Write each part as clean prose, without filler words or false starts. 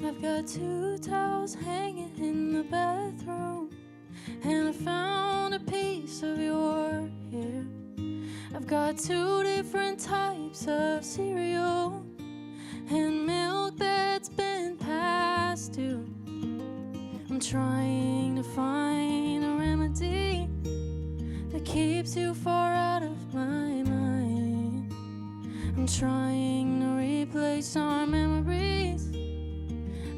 I've got 2 towels hanging in the bathroom, and I found a piece of your hair. I've got 2 different types of cereal and milk that's been passed due. I'm trying to find a remedy that keeps you far out of my mind. I'm trying to replace our memories.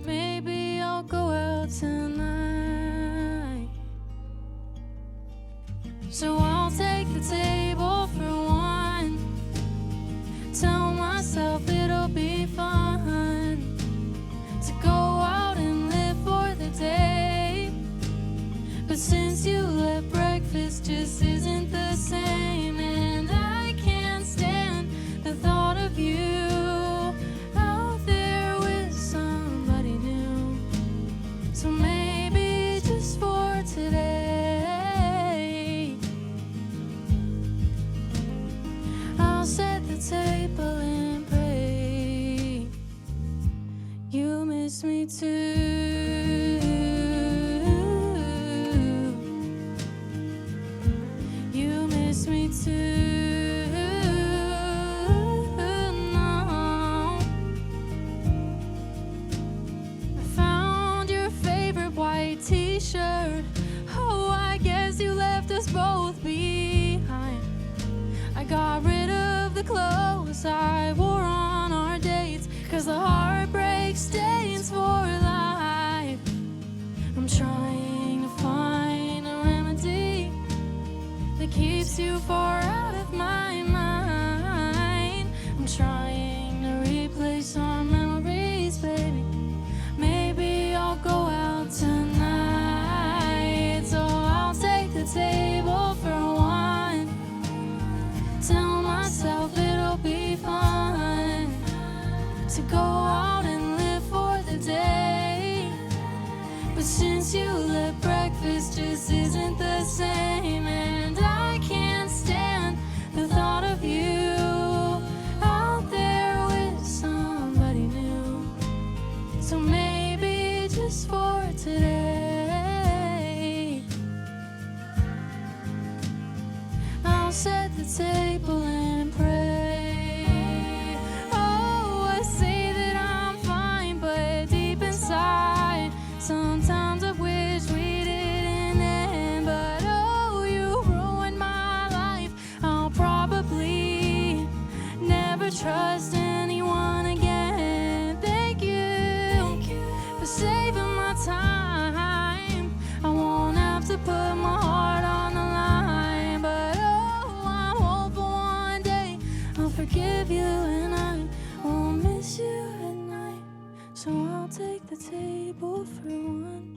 Maybe I'll go out tonight. So I'll take the table for one. Tell myself it'll be fun to go out and live for the day. But since you left, breakfast just isn't the same, and I can't stand the thought of you out there with somebody new. So maybe just for today, I'll set the table and pray you miss me too. You miss me too. No. I found your favorite white t-shirt. Oh, I guess you left us both behind. I got rid of the clothes I wore on our dates, 'cause the heartbreak stains for life. I'm trying to find a remedy that keeps you far out of my mind. I'm trying to replace our memories, baby. Maybe I'll go out tonight. So I'll take the table for one. Tell myself it'll be fun to go out and live for the day. But since you left, breakfast just isn't the same, and I can't stand the thought of you out there with somebody new. So maybe just for today, I'll set the table and pray. Oh, I say that I'm fine, but deep inside, sometimes I wish we didn't end. But oh, you ruined my life. I'll probably never trust anyone again. Thank you for saving my time. I won't have to put my heart on the line. But oh, I'm hopeful one day I'll forgive you and I won't miss you at night. So I'll take the table for one.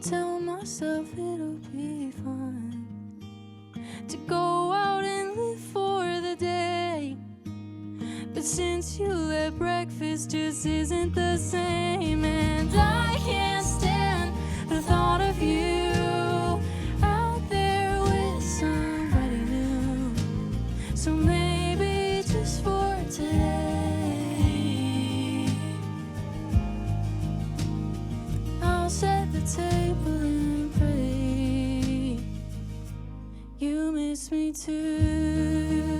Tell myself it'll be fun to go out and live for the day. But since you left, breakfast just isn't the same, and I can't stand the thought of you out there with somebody new. So maybe just for today, I'll set the table and pray you miss me too.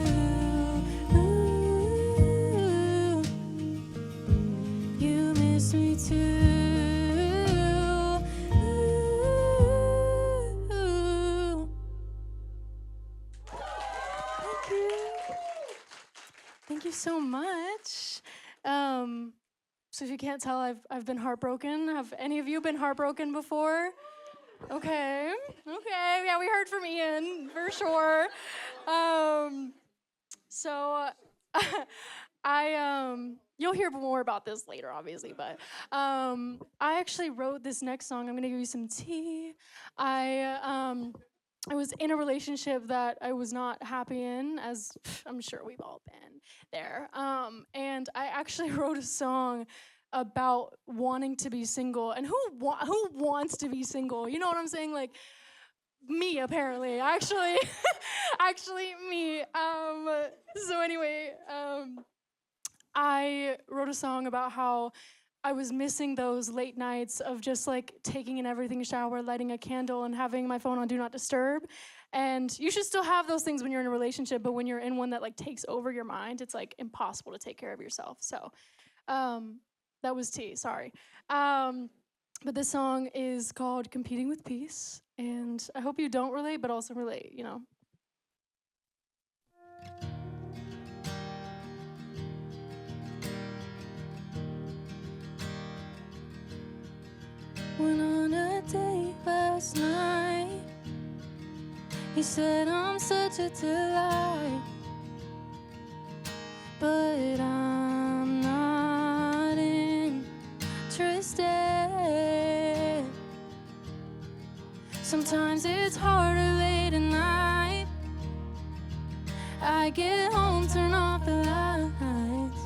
You miss me too. Thank you. Thank you so much. So if you can't tell, I've been heartbroken. Have any of you been heartbroken before? Okay. Yeah, we heard from Ian for sure. So you'll hear more about this later, obviously, but I actually wrote this next song. I'm gonna give you some tea. I was in a relationship that I was not happy in, as I'm sure we've all been there. And I actually wrote a song about wanting to be single. And who wants to be single? You know what I'm saying? Like, me, apparently. Actually, me. So anyway, I wrote a song about how I was missing those late nights of just like taking in everything, shower, lighting a candle, and having my phone on Do Not Disturb. And you should still have those things when you're in a relationship, but when you're in one that like takes over your mind, it's like impossible to take care of yourself. So that was T, sorry. But this song is called Competing with Peace, and I hope you don't relate, but also relate, you know. Went on a date last night. He said I'm such a delight, but I'm not interested. Sometimes it's harder late at night. I get home, turn off the lights.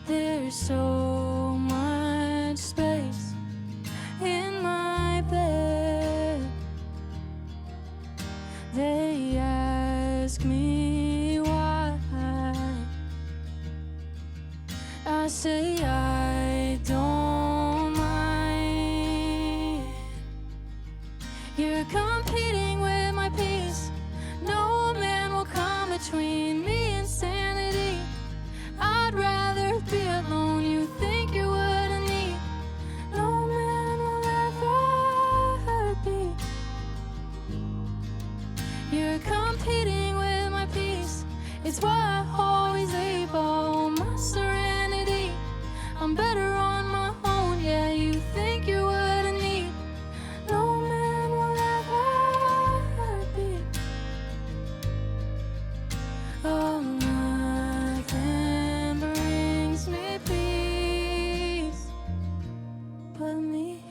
There's so much space in my bed. They ask me why. I say I don't mind. You're competing with my peace. No man will come between me and sanity. I'd rather be alone. You think you're what I need. No man will ever be. You're competing with my peace. It's why I always label my serenity. I'm better on my own. Yeah, you think you're what I need. No man will ever be. Oh, nothing brings me peace but me.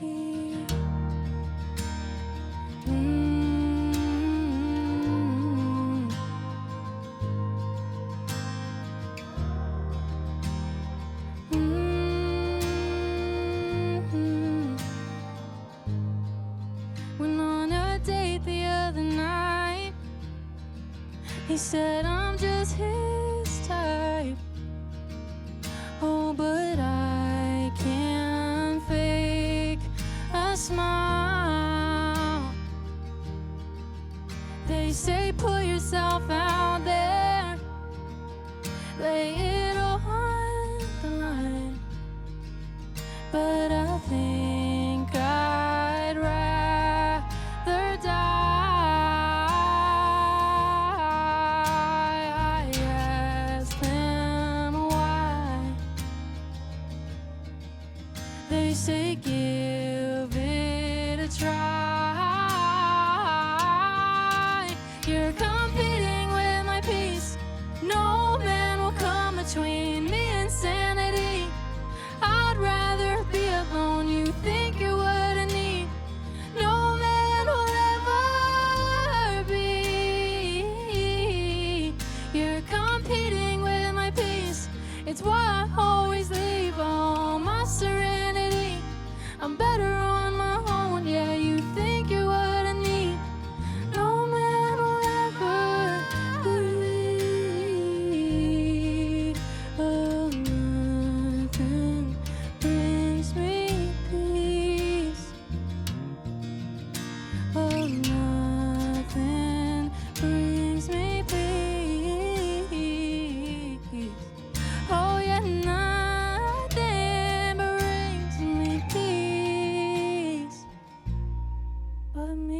Went on a date the other night. He said I'm just his type. Oh, but I can't fake a smile. They say put yourself out there, lay it all on the line. But I think I'd rather die. I asked them why. They say give it a try. You're competing with my peace. No man will come between me and sanity. I'd rather be alone. You think you're what I need. No man will ever be. You're competing with my peace. It's why I always leave all my serenity. I'm better on my own. Yeah, you think you're what I need. No man will ever be. Oh, nothing brings me peace. Oh, nothing brings me peace. Oh, yeah, nothing brings me peace but me.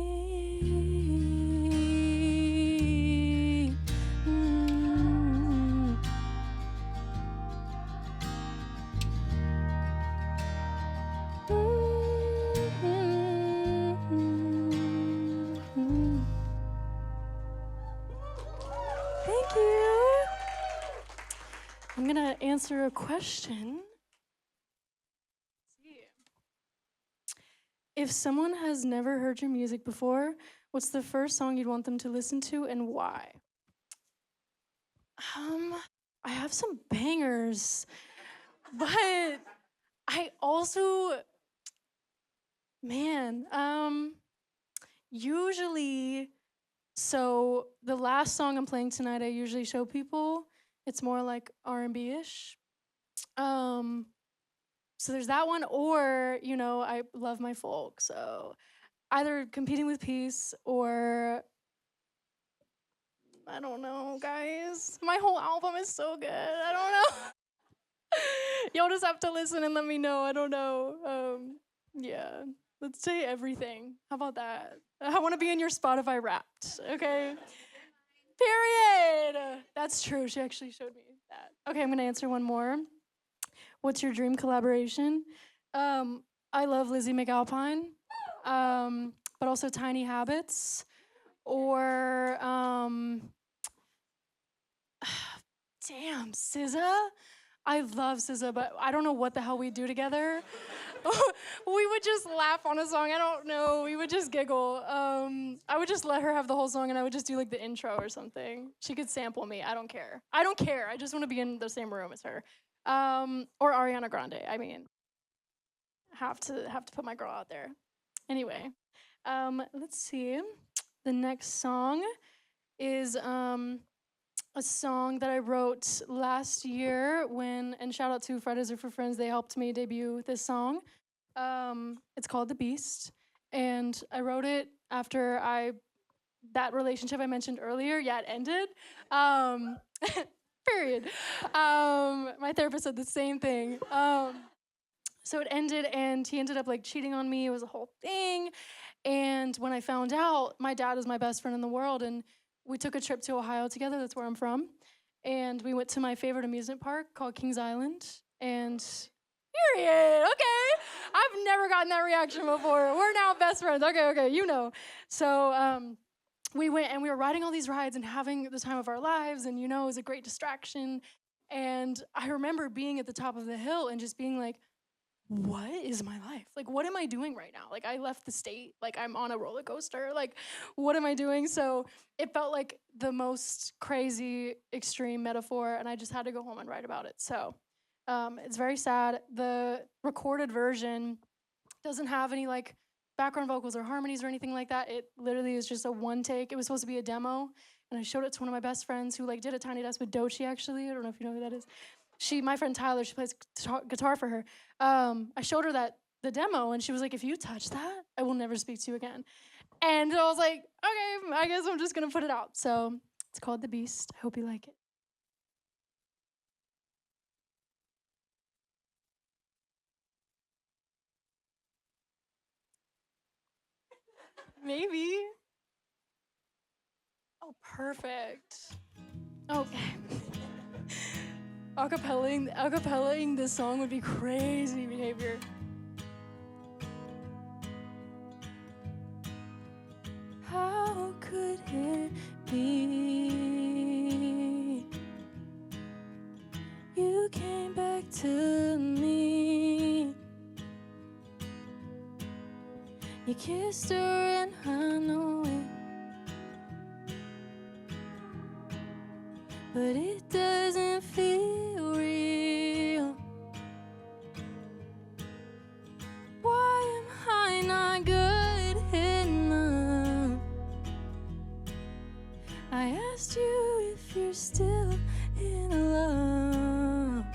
Thank you. I'm gonna answer a question. If someone has never heard your music before, what's the first song you'd want them to listen to and why? I have some bangers, but I also, man, usually, so the last song I'm playing tonight, I usually show people. It's more like R&B-ish. So there's that one, or, I love my folk. So either Competing with Peace or, I don't know, guys. My whole album is so good. I don't know. Y'all just have to listen and let me know. I don't know. Yeah. Let's say everything. How about that? I want to be in your Spotify Wrapped, okay? Period. That's true. She actually showed me that. Okay, I'm going to answer one more. What's your dream collaboration? I love Lizzie McAlpine, but also Tiny Habits, or damn, SZA. I love SZA, but I don't know what the hell we do together. We would just laugh on a song. I don't know. We would just giggle. I would just let her have the whole song, and I would just do like the intro or something. She could sample me. I don't care. I just want to be in the same room as her. Or Ariana Grande. I mean, have to put my girl out there. Anyway, let's see. The next song is a song that I wrote last year and shout out to Frnds for Frnds. They helped me debut this song. It's called The Beast, and I wrote it after that relationship I mentioned earlier. Yeah, it ended. Period. My therapist said the same thing. So it ended, and he ended up like cheating on me. It was a whole thing. And when I found out, my dad is my best friend in the world, and we took a trip to Ohio together. That's where I'm from. And we went to my favorite amusement park called Kings Island. And period. Okay. I've never gotten that reaction before. We're now best friends. Okay, So we went, and we were riding all these rides and having the time of our lives. And, it was a great distraction. And I remember being at the top of the hill and just being like, what is my life? Like, what am I doing right now? Like, I left the state. Like, I'm on a roller coaster. Like, what am I doing? So it felt like the most crazy, extreme metaphor, and I just had to go home and write about it. So it's very sad. The recorded version doesn't have any, like, background vocals or harmonies or anything like that. It literally is just a one take. It was supposed to be a demo, and I showed it to one of my best friends who, like, did a Tiny Desk with Doechii, actually. I don't know if you know who that is. My friend Tyler, she plays guitar for her. I showed her the demo, and she was like, if you touch that, I will never speak to you again. And I was like, okay, I guess I'm just gonna put it out. So it's called The Beast. I hope you like it. Maybe. Oh, perfect. Okay. Acapellaing this song would be crazy behavior. How could it be? You came back to me. You kissed her and I know it, but it doesn't feel real. Why am I not good enough? I asked you if you're still in love.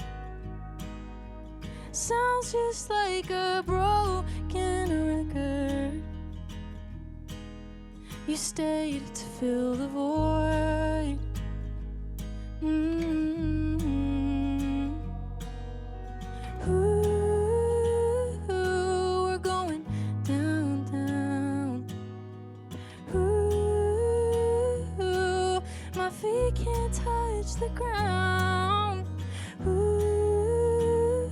Sounds just like a broken record. You stayed to fill the void. Ooh, we're going down, down. Ooh, my feet can't touch the ground. Ooh,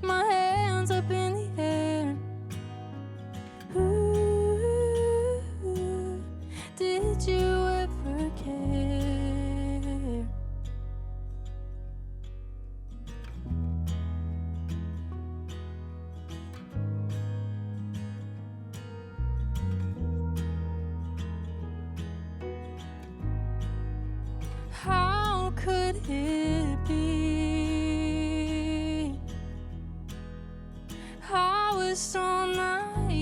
my hands up in the air. Ooh, did you ever care? How could it be? I was so naive.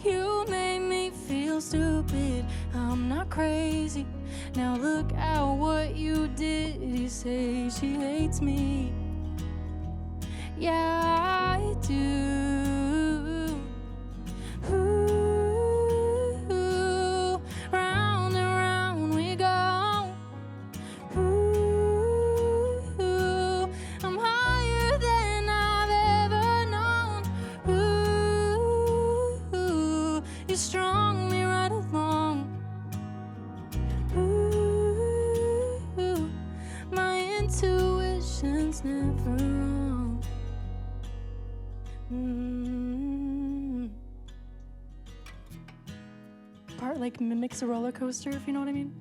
You made me feel stupid. I'm not crazy. Now look at what you did. You say she hates me. Yeah, I do. Ooh, round and round we go. Ooh, I'm higher than I've ever known. Ooh, you strung me right along. Ooh, my intuition's never wrong. Part like mimics a roller coaster, if you know what I mean.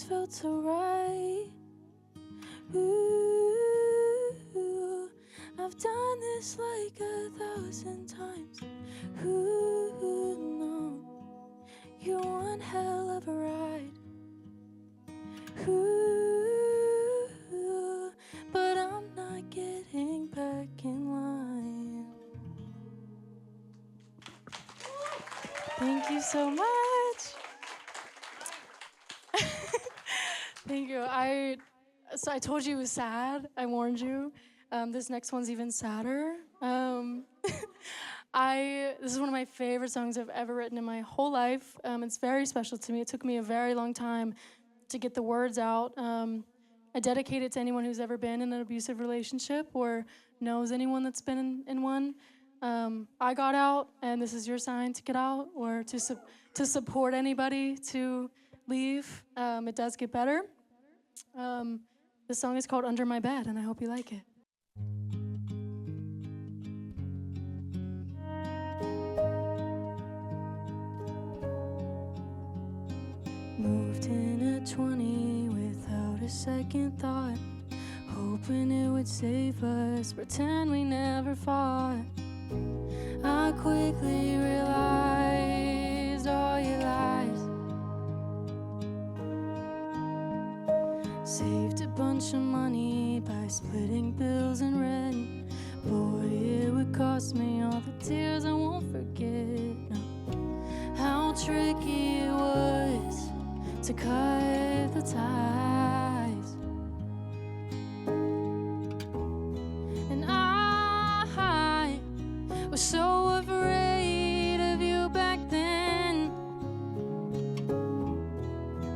Felt so right. Ooh, I've done this like 1,000 times. Ooh, no, you're one hell of a ride. Ooh, but I'm not getting back in line. Thank you so much. Thank you. So I told you it was sad. I warned you. This next one's even sadder. This is one of my favorite songs I've ever written in my whole life. It's very special to me. It took me a very long time to get the words out. I dedicate it to anyone who's ever been in an abusive relationship or knows anyone that's been in one. I got out, and this is your sign to get out or to support anybody to leave. It does get better. The song is called Under My Bed, and I hope you like it. Moved in at 20 without a second thought, hoping it would save us, pretend we never fought. I quickly realized all your lies. Saved a bunch of money by splitting bills and rent. Boy, it would cost me all the tears I won't forget. No. How tricky it was to cut the ties. And I was so afraid of you back then.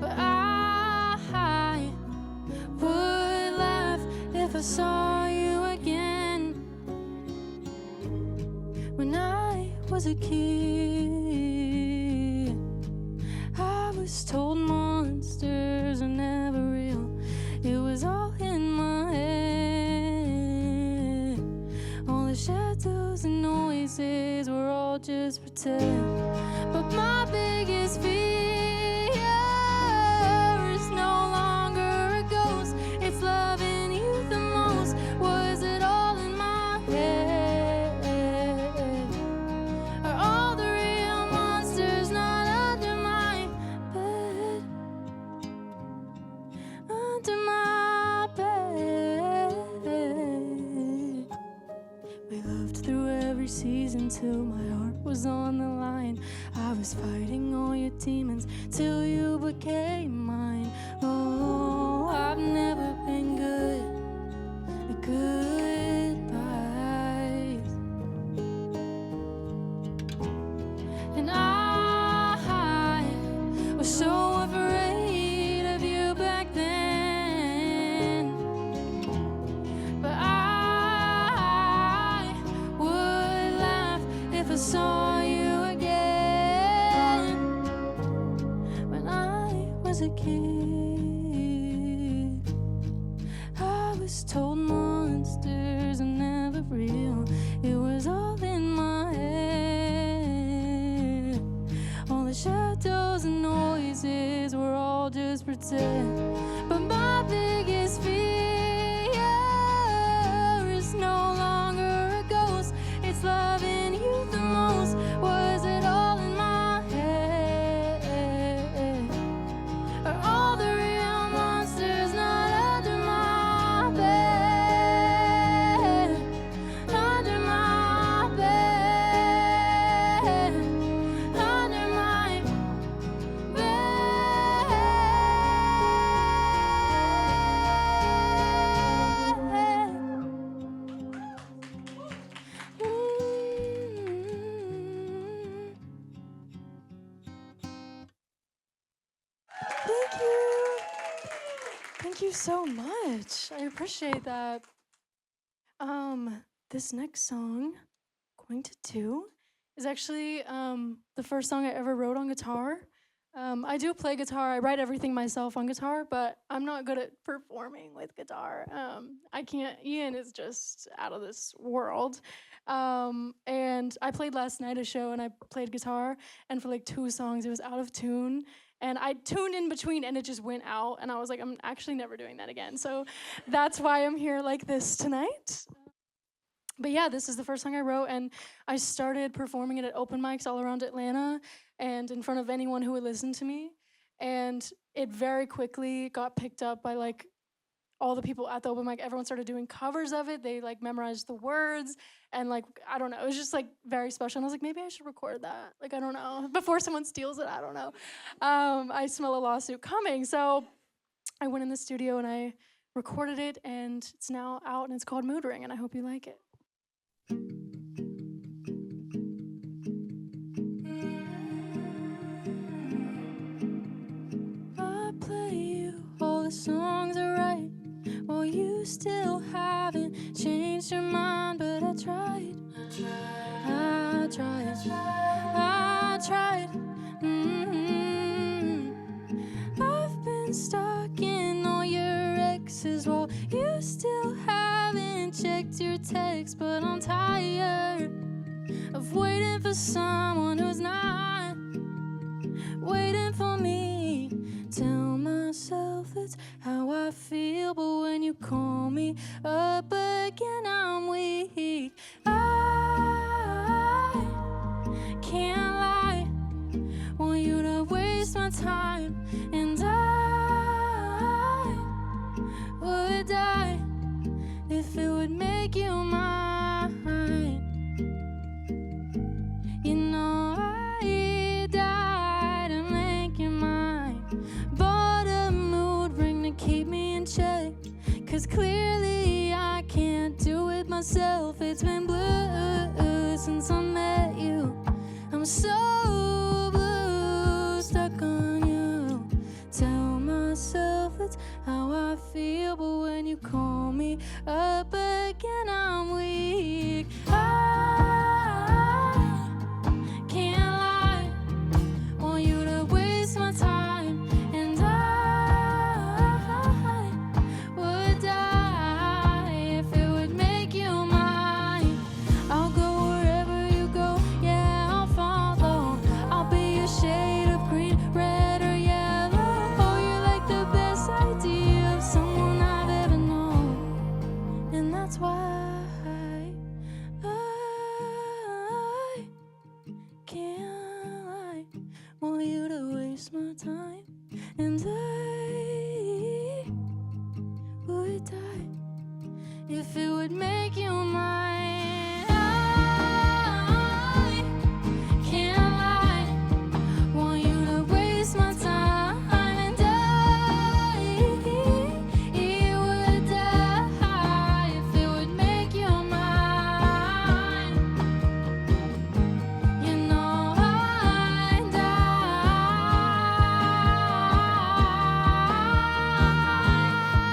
But I would laugh if I saw you again. When I was a kid, I was told monsters are never real. It was all in my head. All the shadows and noises were all just pretend. But my biggest fear is no longer a ghost. It's loving you the most. Was it all in my head? Are all the real monsters not under my bed? Under my bed. We loved through every season till my heart was on the line. I was fighting all your demons till you became mine. Oh, I've never been good at goodbyes. And I was so afraid of you back then. But I would laugh if was told monsters are never real. It was all in my head. All the shadows and noises were all just pretend. But my biggest fear is no longer a ghost. It's loving you the most. Was it all in my head? Are all the real monsters not under my bed? Under my bed. Under my Thank you. Thank you so much. I appreciate that. This next song, going to do, is actually the first song I ever wrote on guitar. I do play guitar. I write everything myself on guitar, but I'm not good at performing with guitar. I can't. Ian is just out of this world. And I played last night a show, and I played guitar, and for like 2 songs, it was out of tune. And I tuned in between, and it just went out, and I was like, I'm actually never doing that again. So that's why I'm here like this tonight. But yeah, this is the first song I wrote, and I started performing it at open mics all around Atlanta and in front of anyone who would listen to me. And it very quickly got picked up by like all the people at the open mic. Everyone started doing covers of it. They like memorized the words, and like, I don't know, it was just like very special. And I was like, maybe I should record that. Like, I don't know, before someone steals it, I don't know. I smell a lawsuit coming. So I went in the studio and I recorded it, and it's now out, and it's called Mood Ring, and I hope you like it. I play you all the songs I write. Well, you still haven't changed your mind, but I tried. I've been stuck in all your exes while you still haven't checked your text, but I'm tired of waiting for someone who's not waiting for me. Tell myself that's how I feel, but when you call me up again, I'm weak. I can't lie, want you to waste my time, and I would die if it would make you mine. You know I died to make you mine. Bought a mood ring to keep me in check, 'cause clearly I can't do it myself. It's been blue since I met you. I'm so blue, stuck on you. Tell myself it's how I feel, but when you call me up again, I'm weak. I can't lie, want you to waste my time, and I would die if it would make you mine. I'll go wherever you go, yeah, I'll follow. I'll be your shade of green, red, or yellow. Oh, you're like the best idea of someone I've ever known, and that's why I can't lie, want you to waste my time, and I would die if it would make you mine. I can't lie, want you to waste my time, and I would die if it would make you mine. You know I'd die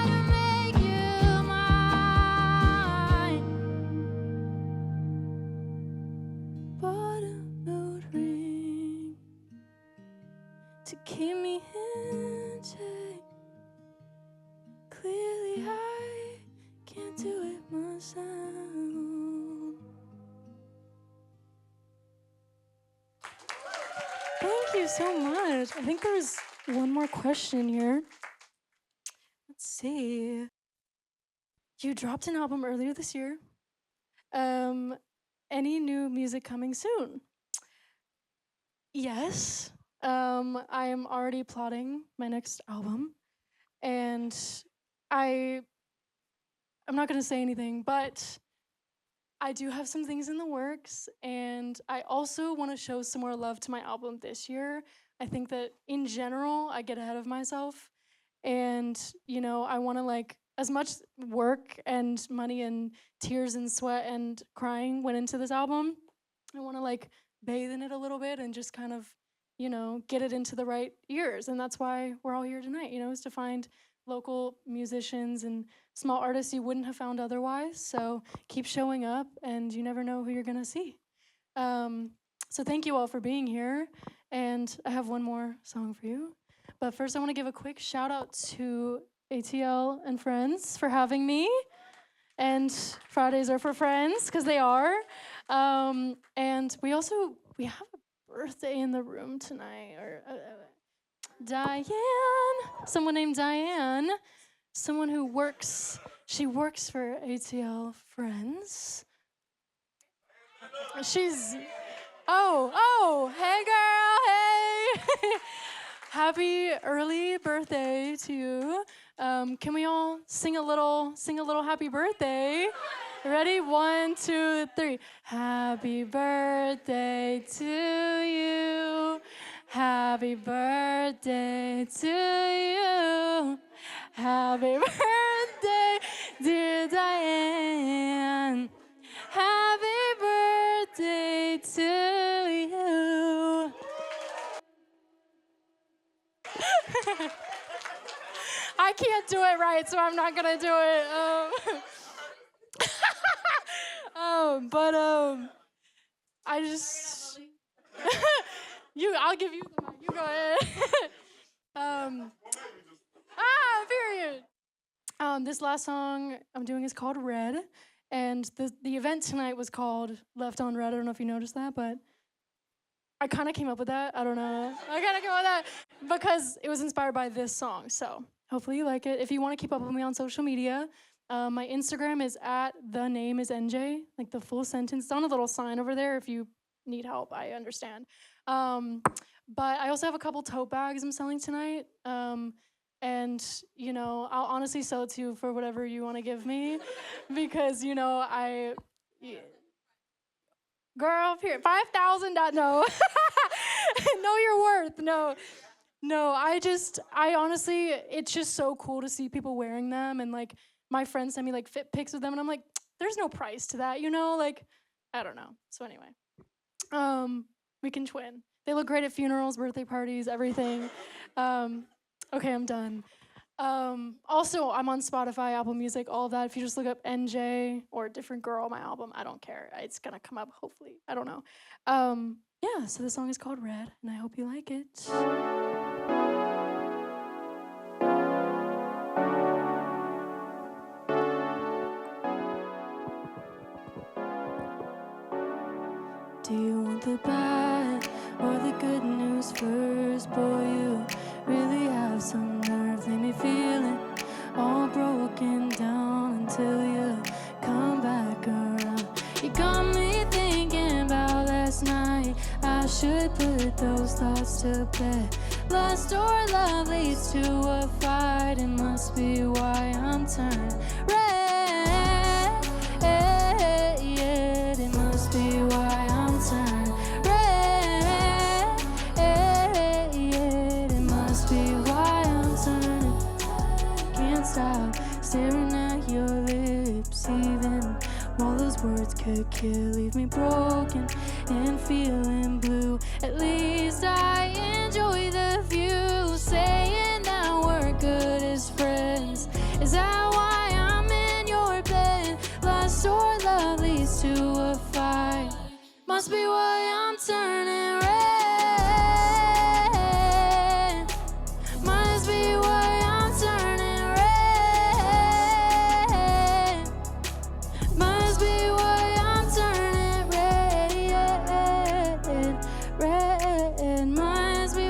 to make you mine. Bought a mood ring to keep me in check. Clearly I you so much. I think there's one more question here. Let's see. You dropped an album earlier this year. Any new music coming soon? Yes. I am already plotting my next album, and I'm not gonna say anything, but I do have some things in the works, and I also want to show some more love to my album this year. I think that in general, I get ahead of myself, and I want to like as much work and money and tears and sweat and crying went into this album. I want to like bathe in it a little bit and just kind of, get it into the right ears. And that's why we're all here tonight, is to find local musicians and small artists you wouldn't have found otherwise. So keep showing up, and you never know who you're gonna see. So thank you all for being here. And I have one more song for you. But first I wanna give a quick shout out to ATL and Frnds for having me. And Fridays are for friends, because they are. And we have a birthday in the room tonight. Diane, someone named Diane, someone who works for ATL Frnds. She's, hey girl, hey. Happy early birthday to you. Can we all sing a little happy birthday? Ready? 1, 2, 3. Happy birthday to you. Happy birthday to you. Happy birthday, dear Diane. Happy birthday to you. I can't do it right, so I'm not gonna do it. I just I'll give you the mic. You go ahead. Period. This last song I'm doing is called Red, and the event tonight was called Left on Red. I don't know if you noticed that, but I kind of came up with that. I don't know. I kind of came up with that because it was inspired by this song. So hopefully you like it. If you want to keep up with me on social media, my Instagram is @thenameisNJ, like the full sentence. It's on a little sign over there if you need help. I understand. But I also have a couple tote bags I'm selling tonight. And, I'll honestly sell it to you for whatever you want to give me. Because, girl, here, $5,000, no. Know your worth, no. No, I honestly, it's just so cool to see people wearing them. And, like, my friends send me, like, fit pics with them. And I'm like, there's no price to that, like, I don't know. So anyway, we can twin. They look great at funerals, birthday parties, everything. Okay, I'm done. Also, I'm on Spotify, Apple Music, all of that. If you just look up NJ or Different Girl, my album, I don't care. It's gonna come up, hopefully. I don't know. Yeah, so the song is called Red, and I hope you like it. Do you want the bad or the good news first? Boy, you really have some nerve. Leave me feeling all broken down until you come back around. You got me thinking about last night. I should put those thoughts to bed. Lust or love leads to a fight. It must be why I'm turning red. Yeah, it must be why I'm turning red. Yeah, it must be why I'm turning. Can't stop staring at your lips, even while those words could kill. Leave me broken and feeling blue. At least I enjoy the view. Saying that we're good as friends. Is that why I'm in your bed? Lust or love leads to a fight. Must be why I'm turning red. Must be why I'm turning red. Must be why I'm turning red. Red. Must be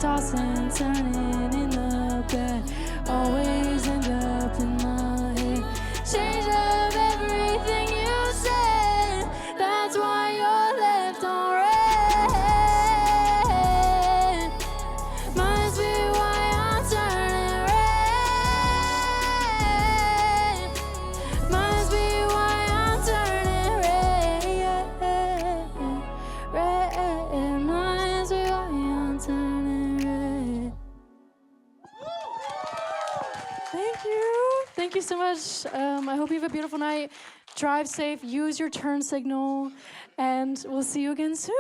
tossing, turning in the bed, always end up in my head. Change of everything you said, that's why you're left on red. Must be why I'm turning red. Must be why I'm turning red. Red. Must be why I'm turning red. Thank you. Thank you so much. I hope you have a beautiful night. Drive safe. Use your turn signal. And we'll see you again soon.